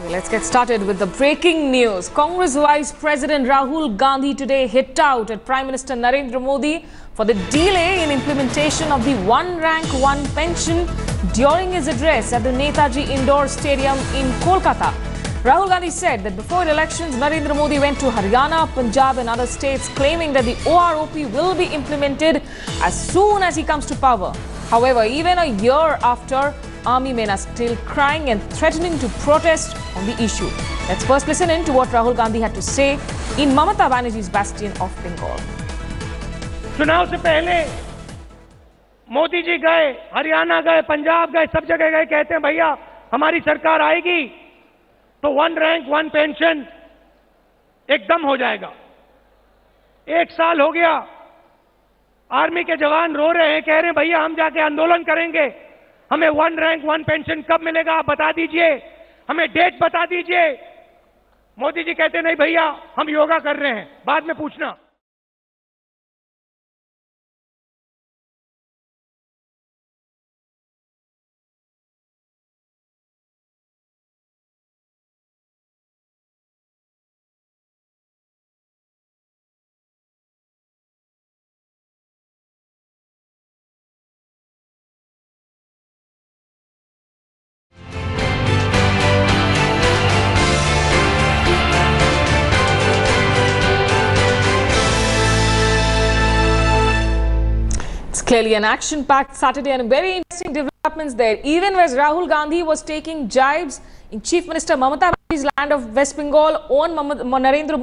Let's get started with the breaking news. Congress Vice-President Rahul Gandhi today hit out at Prime Minister Narendra Modi for the delay in implementation of the one rank one pension during his address at the Netaji Indoor Stadium in Kolkata. Rahul Gandhi said that before elections, Narendra Modi went to Haryana, Punjab and other states claiming that the OROP will be implemented as soon as he comes to power. However, even a year after, army men are still crying and threatening to protest on the issue. Let's first listen in to what Rahul Gandhi had to say in Mamata Banerjee's bastion of Bengal. चुनाव से पहले मोदी जी गए, हरियाणा गए, पंजाब गए, सब जगह गए, कहते हैं भैया हमारी सरकार आएगी तो वन रैंक वन पेंशन एकदम हो जाएगा। एक साल हो गया, आर्मी के जवान रो रहे हैं, कह रहे हैं भैया हम जाके आंदोलन करेंगे, हमें वन रैंक वन पेंशन कब मिलेगा आप बता दीजिए, हमें डेट बता दीजिए। मोदी जी कहते नहीं भैया हम योगा कर रहे हैं, बाद में पूछना। Clearly an action-packed Saturday and very interesting developments there. Even as Rahul Gandhi was taking jibes in Chief Minister Mamata Banerjee's land of West Bengal on Narendra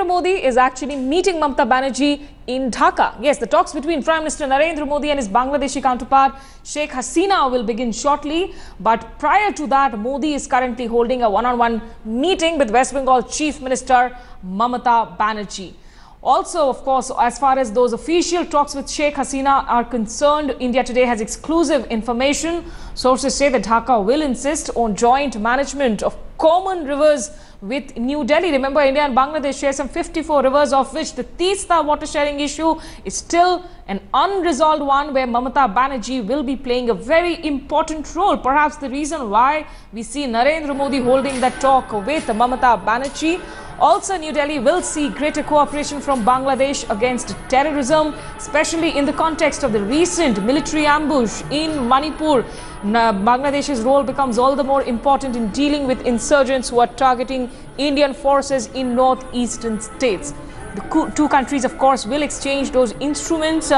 Modi is actually meeting Mamata Banerjee in Dhaka. Yes, the talks between Prime Minister Narendra Modi and his Bangladeshi counterpart Sheikh Hasina will begin shortly. But prior to that, Modi is currently holding a one-on-one meeting with West Bengal Chief Minister Mamata Banerjee. Also, of course, as far as those official talks with Sheikh Hasina are concerned, India Today has exclusive information. Sources say that Dhaka will insist on joint management of common rivers with New Delhi. Remember, India and Bangladesh share some 54 rivers, of which the Teesta water sharing issue is still an unresolved one, where Mamata Banerjee will be playing a very important role. Perhaps the reason why we see Narendra Modi holding that talk with Mamata Banerjee. Also, New Delhi will see greater cooperation from Bangladesh against terrorism, especially in the context of the recent military ambush in Manipur. Bangladesh's role becomes all the more important in dealing with insurgents who are targeting Indian forces in northeastern states. The two countries, of course, will exchange those instruments,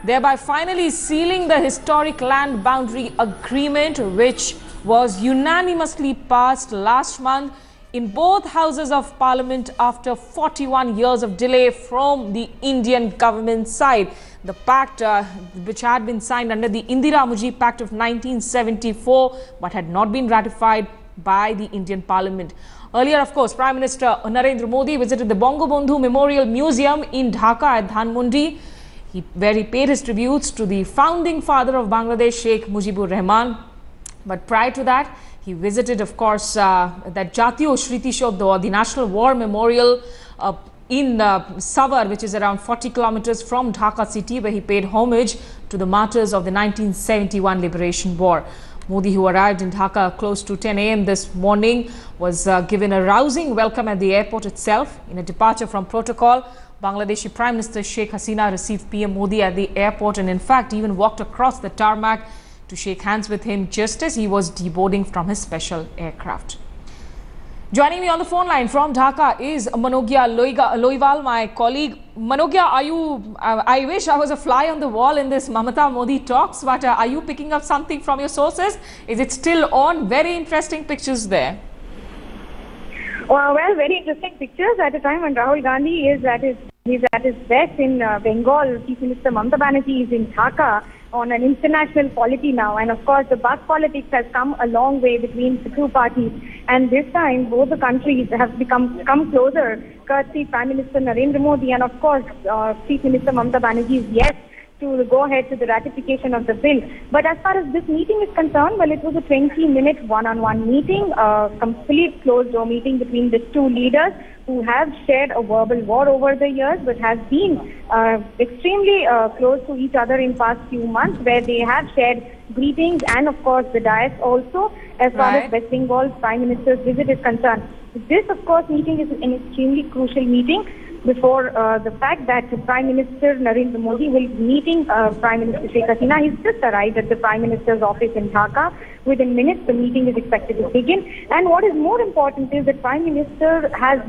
thereby finally sealing the historic land boundary agreement, which was unanimously passed last month in both houses of parliament after 41 years of delay from the Indian government side. The pact, which had been signed under the Indira Mujib Pact of 1974, but had not been ratified by the Indian Parliament. Earlier, of course, Prime Minister Narendra Modi visited the Bongo Bandhu Memorial Museum in Dhaka at Dhanmondi, where he paid his tributes to the founding father of Bangladesh, Sheikh Mujibur Rahman. But prior to that, he visited, of course, that Jatiyo Shriti Shodha, the National War Memorial in Savar, which is around 40 kilometers from Dhaka city, where he paid homage to the martyrs of the 1971 Liberation War. Modi, who arrived in Dhaka close to 10 a.m. this morning, was given a rousing welcome at the airport itself. In a departure from protocol, Bangladeshi Prime Minister Sheikh Hasina received PM Modi at the airport and in fact even walked across the tarmac to shake hands with him just as he was deboarding from his special aircraft. Joining me on the phone line from Dhaka is Manogya Loiwal, my colleague. Manogya, are you, I wish I was a fly on the wall in this Mamata Modi talks, but are you picking up something from your sources? Is it still on? Very interesting pictures there. Well, very interesting pictures at a time when Rahul Gandhi is at his best in Bengal. Chief Minister Mamata Banerjee is in Dhaka on an international polity now, and of course the bus politics has come a long way between the two parties, and this time both the countries have come closer courtesy Prime Minister Narendra Modi and of course Chief Minister Mamata Banerjee's yes to go ahead to the ratification of the bill. But as far as this meeting is concerned, well, it was a 20-minute one-on-one meeting, a complete closed-door meeting between the two leaders who have shared a verbal war over the years, but have been extremely close to each other in past few months, where they have shared greetings and, of course, the dais also, as far as West Bengal's Prime Minister's visit is concerned. This, of course, meeting is an extremely crucial meeting before the fact that Prime Minister Narendra Modi will be meeting Prime Minister Sheikh Hasina. He's just arrived at the Prime Minister's office in Dhaka. Within minutes, the meeting is expected to begin. And what is more important is that Prime Minister has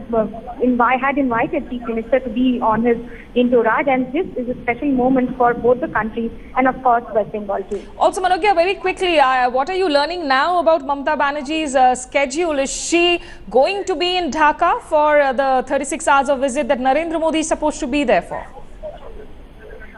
had invited Chief Minister to be on his entourage, and this is a special moment for both the countries and, of course, West Bengal too. Also, Manogya, very quickly, what are you learning now about Mamata Banerjee's schedule? Is she going to be in Dhaka for the 36 hours of visit that Narendra Modi is supposed to be there for?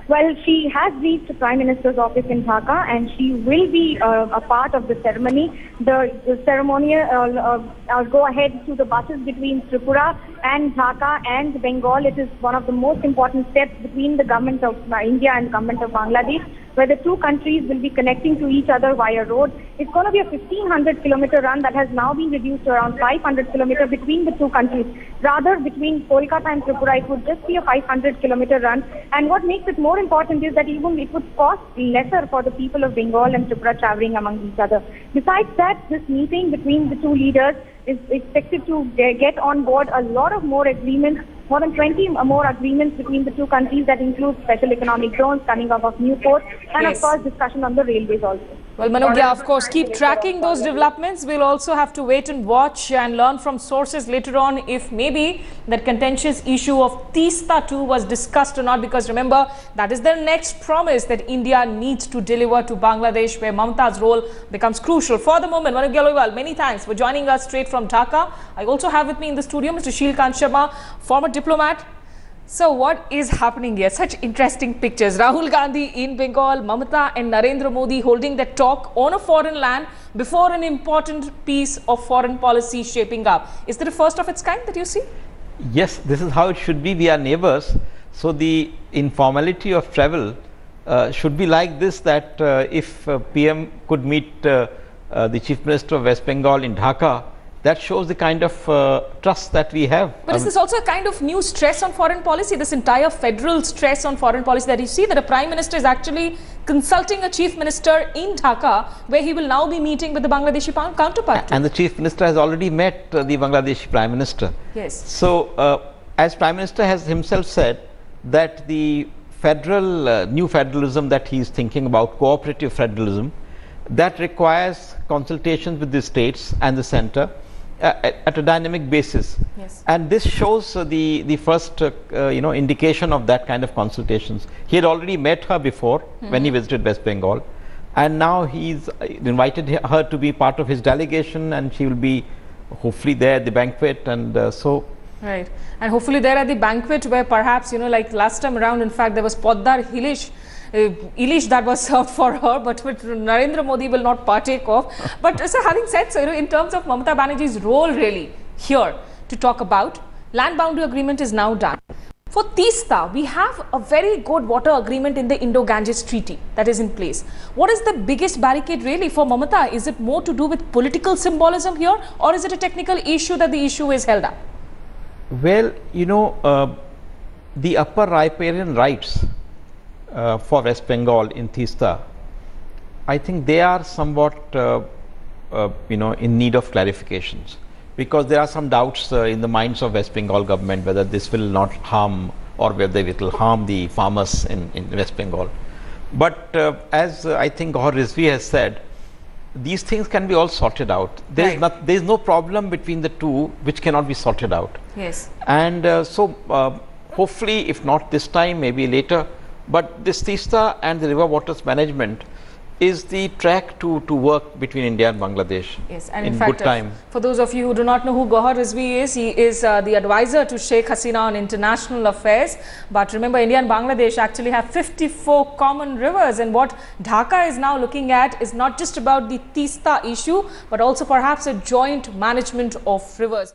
Well, she has reached the Prime Minister's office in Dhaka, and she will be a part of the ceremony. The ceremony go ahead to the buses between Tripura and Dhaka and Bengal. It is one of the most important steps between the government of India and the government of Bangladesh, where the two countries will be connecting to each other via road. It's going to be a 1,500-kilometer run that has now been reduced to around 500 kilometers between the two countries. Rather, between Kolkata and Tripura, it would just be a 500-kilometer run. And what makes it more important is that even it would cost lesser for the people of Bengal and Tripura traveling among each other. Besides that, this meeting between the two leaders is expected to get on board a lot of more agreements, more than 20 more agreements between the two countries that include special economic zones, coming up of new ports, and of course discussion on the railways also. Well, Manogya, of course, keep tracking those developments. We'll also have to wait and watch and learn from sources later on if maybe that contentious issue of Teesta 2 was discussed or not, because remember, that is the next promise that India needs to deliver to Bangladesh, where Mamata's role becomes crucial. For the moment, Manogya Loiwal, many thanks for joining us straight from Dhaka. I also have with me in the studio Mr. Shilkant Sharma, former diplomat. So what is happening here? Such interesting pictures. Rahul Gandhi in Bengal, Mamata and Narendra Modi holding that talk on a foreign land before an important piece of foreign policy shaping up. Is there a first of its kind that you see? Yes, this is how it should be. We are neighbors. So the informality of travel should be like this, that if PM could meet the Chief Minister of West Bengal in Dhaka, that shows the kind of trust that we have. But is this also a kind of new stress on foreign policy, this entire federal stress on foreign policy, that you see that a Prime Minister is actually consulting a Chief Minister in Dhaka, where he will now be meeting with the Bangladeshi counterpart? And the Chief Minister has already met the Bangladeshi Prime Minister. Yes. So, as Prime Minister has himself said, that the federal, new federalism that he is thinking about, cooperative federalism, that requires consultations with the states and the centre at a dynamic basis. Yes. And this shows the first indication of that kind of consultations. He had already met her before when he visited West Bengal, and now he's invited her to be part of his delegation, and she will be hopefully there at the banquet, and Right, and hopefully there at the banquet, where perhaps, like last time around, in fact, there was Poddar Ilish that was served for her, but which Narendra Modi will not partake of. But so having said so, in terms of Mamata Banerjee's role really here to talk about, land boundary agreement is now done. For Teesta, we have a very good water agreement in the Indo-Ganges Treaty that is in place. What is the biggest barricade really for Mamata? Is it more to do with political symbolism here, or is it a technical issue that the issue is held up? Well, the upper riparian rights for West Bengal in Teesta, I think they are somewhat in need of clarifications, because there are some doubts in the minds of West Bengal government whether this will not harm or whether it will harm the farmers in West Bengal. But as I think Govt Rizvi has said, these things can be all sorted out. There is no problem between the two which cannot be sorted out. Yes. And hopefully, if not this time, maybe later. But this Teesta and the river waters management is the track to work between India and Bangladesh. Yes, and in fact, good time. For those of you who do not know who Govt Rizvi is, he is the advisor to Sheikh Hasina on international affairs. But remember, India and Bangladesh actually have 54 common rivers, and what Dhaka is now looking at is not just about the Teesta issue, but also perhaps a joint management of rivers.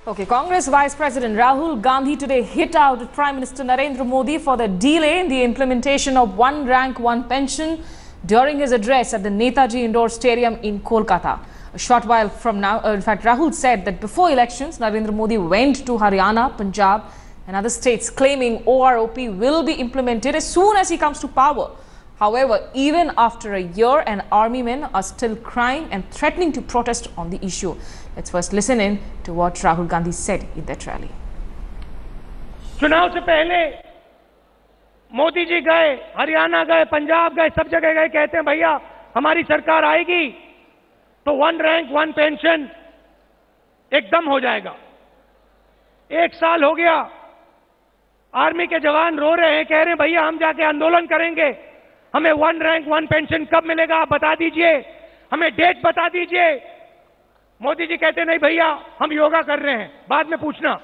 Okay, Congress Vice-President Rahul Gandhi today hit out at Prime Minister Narendra Modi for the delay in the implementation of one rank, one pension during his address at the Netaji Indoor Stadium in Kolkata. A short while from now, in fact, Rahul said that before elections, Narendra Modi went to Haryana, Punjab and other states claiming OROP will be implemented as soon as he comes to power. However, even after a year, an army men are still crying and threatening to protest on the issue. Let's first listen in to what Rahul Gandhi said in that rally. चुनाव से पहले मोदी जी गए, हरियाणा गए, पंजाब गए, सब जगह गए, कहते हैं भैया हमारी सरकार आएगी तो वन रैंक वन पेंशन एकदम हो जाएगा। एक साल हो गया, आर्मी के जवान रो रहे हैं, कह रहे हैं भैया हम जाके आंदोलन करेंगे, हमें वन रैंक वन पेंशन कब मिलेगा आप बता दीजिए, हमें डेट बता दीजिए। मोदी जी कहते नहीं भैया हम योगा कर रहे हैं, बाद में पूछना।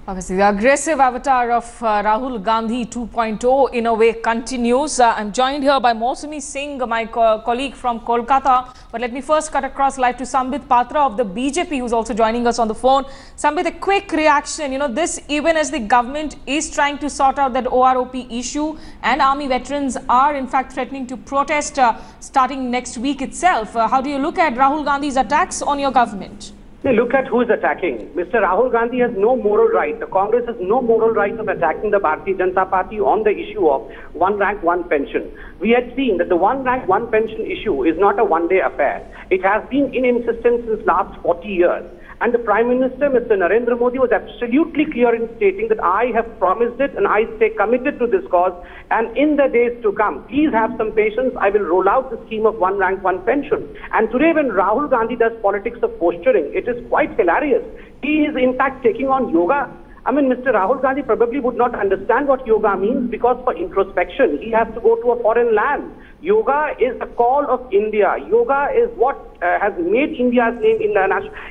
Obviously, the aggressive avatar of Rahul Gandhi 2.0 in a way continues. I'm joined here by Mausami Singh, my colleague from Kolkata. But let me first cut across live to Sambit Patra of the BJP, who's also joining us on the phone. Sambit, a quick reaction. You know, this even as the government is trying to sort out that OROP issue and army veterans are in fact threatening to protest starting next week itself. How do you look at Rahul Gandhi's attacks on your government? Look at who is attacking. Mr. Rahul Gandhi has no moral right. The Congress has no moral right of attacking the Bharatiya Janata Party on the issue of one rank, one pension. We had seen that the one rank, one pension issue is not a one-day affair. It has been in existence since last 40 years. And the Prime Minister, Mr. Narendra Modi, was absolutely clear in stating that I have promised it and I stay committed to this cause. And in the days to come, please have some patience. I will roll out the scheme of one rank, one pension. And today when Rahul Gandhi does politics of posturing, it is quite hilarious. He is in fact taking on yoga. I mean, Mr. Rahul Gandhi probably would not understand what yoga means because for introspection, he has to go to a foreign land. Yoga is the call of India. Yoga is what has made India's name in the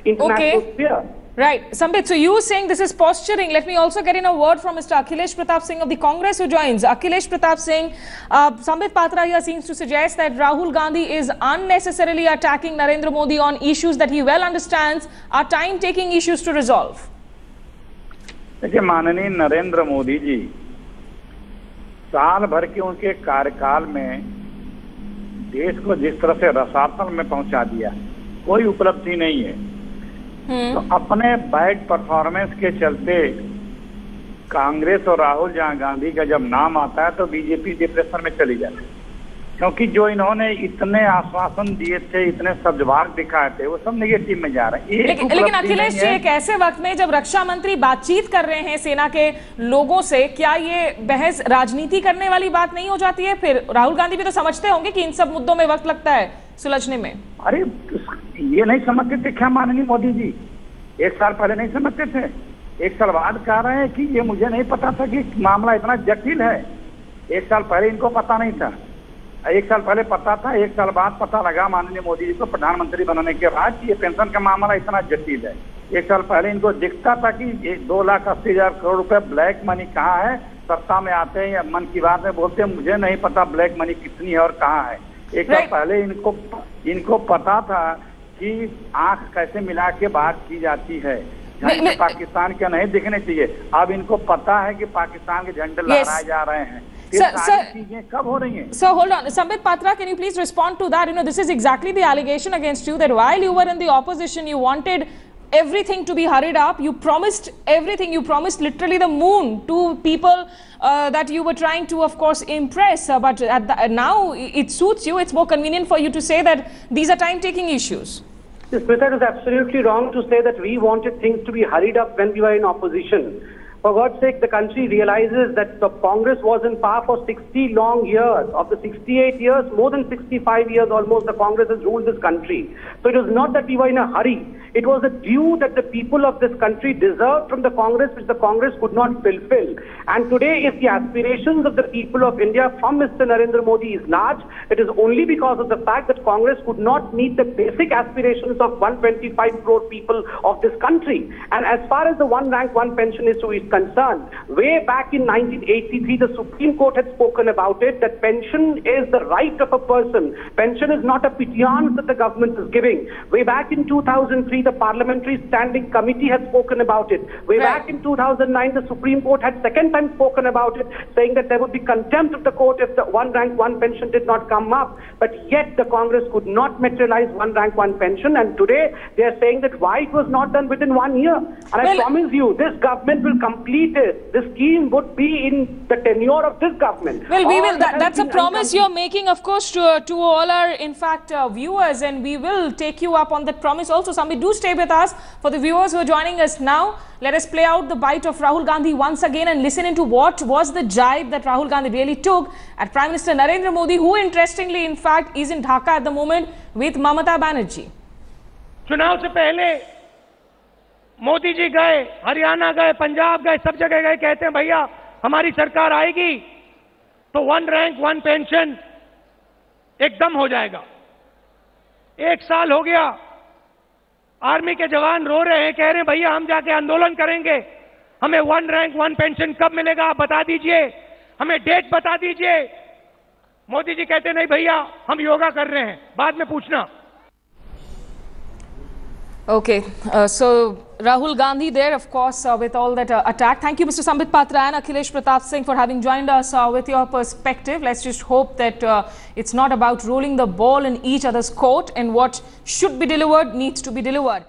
international sphere. Right. Sambit, so you saying this is posturing. Let me also get in a word from Mr. Akhilesh Pratap Singh of the Congress who joins. Akhilesh Pratap Singh, Sambit Patra here seems to suggest that Rahul Gandhi is unnecessarily attacking Narendra Modi on issues that he well understands are time-taking issues to resolve. देखिए माननीय नरेंद्र मोदी जी साल भर के उनके कार्यकाल में देश को जिस तरह से रसातल में पहुंचा दिया, कोई उपलब्धि नहीं है। तो अपने बैड परफॉर्मेंस के चलते कांग्रेस और राहुल गांधी का जब नाम आता है तो बीजेपी डिप्रेशन में चली जाती है, क्योंकि जो इन्होंने इतने आश्वासन दिए थे, इतने सद्भाव दिखाए थे, वो सब नेगेटिव में जा रहे हैं। लेकिन अखिलेश जी, एक ऐसे वक्त में जब रक्षा मंत्री बातचीत कर रहे हैं सेना के लोगों से, क्या ये बहस राजनीति करने वाली बात नहीं हो जाती है? फिर राहुल गांधी भी तो समझते होंगे कि इन सब मुद्दों में वक्त लगता है सुलझने में। अरे ये नहीं समझते थे क्या माननीय मोदी जी? एक साल पहले नहीं समझते थे? एक साल बाद कह रहे हैं कि ये मुझे नहीं पता था कि मामला इतना जटिल है। एक साल पहले इनको पता नहीं था, एक साल पहले पता था, एक साल बाद पता लगा माननीय मोदी जी को प्रधानमंत्री बनने के बाद कि ये पेंशन का मामला इतना जटिल है। एक साल पहले इनको दिखता था कि 2,80,000 करोड़ रुपए ब्लैक मनी कहाँ है। सत्ता में आते हैं या मन की बात में बोलते हैं मुझे नहीं पता ब्लैक मनी कितनी है और कहाँ है। एक साल पहले इनको पता था कि आंख कैसे मिला के बात की जाती है, झंडे पाकिस्तान के नहीं दिखने चाहिए। अब इनको पता है कि पाकिस्तान के झंडे लहराए जा रहे हैं। Sir, hold on. Sambit Patra, can you please respond to that? You know, this is exactly the allegation against you, that while you were in the opposition, you wanted everything to be hurried up. You promised everything. You promised literally the moon to people that you were trying to, of course, impress. But now it suits you. It's more convenient for you to say that these are time-taking issues. This Smita is absolutely wrong to say that we wanted things to be hurried up when we were in opposition. For God's sake, the country realizes that the Congress was in power for 60 long years. Of the 68 years, more than 65 years almost, the Congress has ruled this country. So it was not that we were in a hurry. It was a due that the people of this country deserved from the Congress, which the Congress could not fulfill. And today, if the aspirations of the people of India from Mr. Narendra Modi is large, it is only because of the fact that Congress could not meet the basic aspirations of 125 crore people of this country. And as far as the one rank, one pension is concerned. Way back in 1983, the Supreme Court had spoken about it, that pension is the right of a person. Pension is not a pittance that the government is giving. Way back in 2003, the Parliamentary Standing Committee had spoken about it. Way back in 2009, the Supreme Court had second time spoken about it, saying that there would be contempt of the court if the one rank one pension did not come up. But yet the Congress could not materialize one rank one pension, and today they are saying that why it was not done within 1 year. And I promise you, this government will complete it. The scheme would be in the tenure of this government. Well, we will. That's a promise you're making, of course, to all our, in fact, viewers, and we will take you up on that promise also. Sambit, do stay with us. For the viewers who are joining us now, let us play out the bite of Rahul Gandhi once again and listen into what was the jibe that Rahul Gandhi really took at Prime Minister Narendra Modi, who interestingly, in fact, is in Dhaka at the moment with Mamata Banerjee. चुनाव से पहले मोदी जी गए, हरियाणा गए, पंजाब गए, सब जगह गए, कहते हैं भैया हमारी सरकार आएगी तो वन रैंक वन पेंशन एकदम हो जाएगा। 1 साल हो गया, आर्मी के जवान रो रहे हैं, कह रहे हैं भैया हम जाके आंदोलन करेंगे, हमें वन रैंक वन पेंशन कब मिलेगा आप बता दीजिए, हमें डेट बता दीजिए। मोदी जी कहते नहीं भैया हम योगा कर रहे हैं, बाद में पूछना। Okay, so Rahul Gandhi there, of course, with all that attack. Thank you, Mr. Sambit Patra and Akhilesh Pratap Singh, for having joined us with your perspective. Let's just hope that it's not about rolling the ball in each other's court, and what should be delivered needs to be delivered.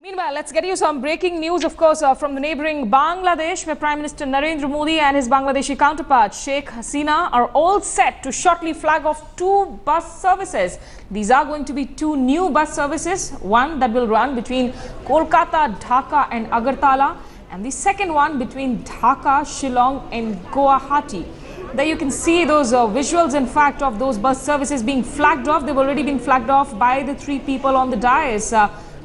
Meanwhile, let's get you some breaking news, of course, from the neighboring Bangladesh, where Prime Minister Narendra Modi and his Bangladeshi counterpart, Sheikh Hasina, are all set to shortly flag off 2 bus services. These are going to be 2 new bus services, one that will run between Kolkata, Dhaka and Agartala, and the second one between Dhaka, Shillong and Guwahati. There you can see those visuals, in fact, of those bus services being flagged off. They've already been flagged off by the 3 people on the dais.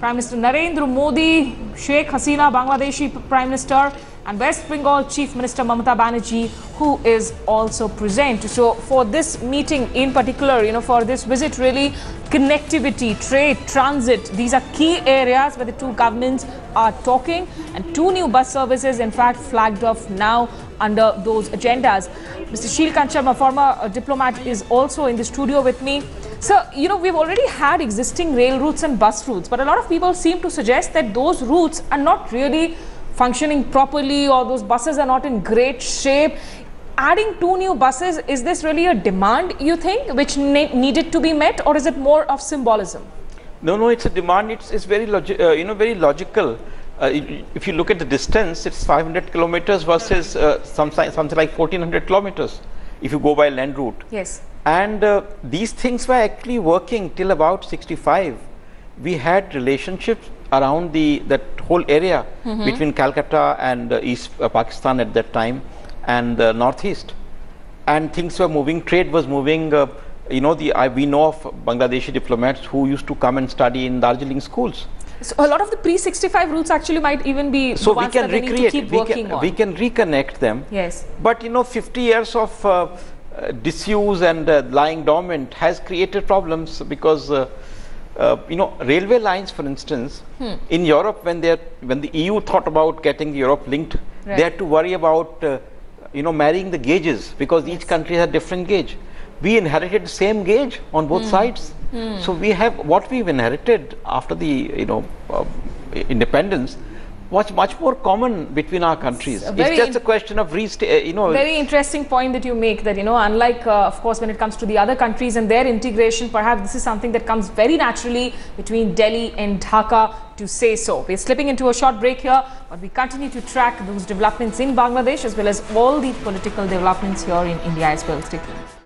Prime Minister Narendra Modi, Sheikh Hasina, Bangladeshi Prime Minister, and West Bengal Chief Minister Mamata Banerjee, who is also present. So for this meeting in particular, for this visit, really, connectivity, trade, transit, these are key areas where the 2 governments are talking, and 2 new bus services, in fact, flagged off now under those agendas. Mr. Sheelkant Sharma, former diplomat, is also in the studio with me. So, we've already had existing rail routes and bus routes, but a lot of people seem to suggest that those routes are not really functioning properly, or those buses are not in great shape. Adding 2 new buses, is this really a demand, you think, which needed to be met, or is it more of symbolism? No, it's a demand. It's very very logical. If you look at the distance, it's 500 kilometers versus something like 1400 kilometers if you go by land route. Yes. And these things were actually working till about 65. We had relationships around that whole area between Calcutta and East Pakistan at that time, and the northeast, and things were moving. Trade was moving. We know of Bangladeshi diplomats who used to come and study in Darjeeling schools. So a lot of the pre-65 routes actually might even be so the ones that they need to keep working on. We can reconnect them. Yes. But 50 years of disuse and lying dormant has created problems, because railway lines, for instance, in Europe, when the EU thought about getting Europe linked, right, they had to worry about marrying the gauges, because each country has a different gauge. We inherited the same gauge on both sides. So we have what we've inherited after the independence was much more common between our countries. It's just a question of Very interesting point that you make, that unlike of course when it comes to the other countries and their integration, perhaps this is something that comes very naturally between Delhi and Dhaka, to say so. We're slipping into a short break here, but we continue to track those developments in Bangladesh as well as all the political developments here in India as well. Stay tuned.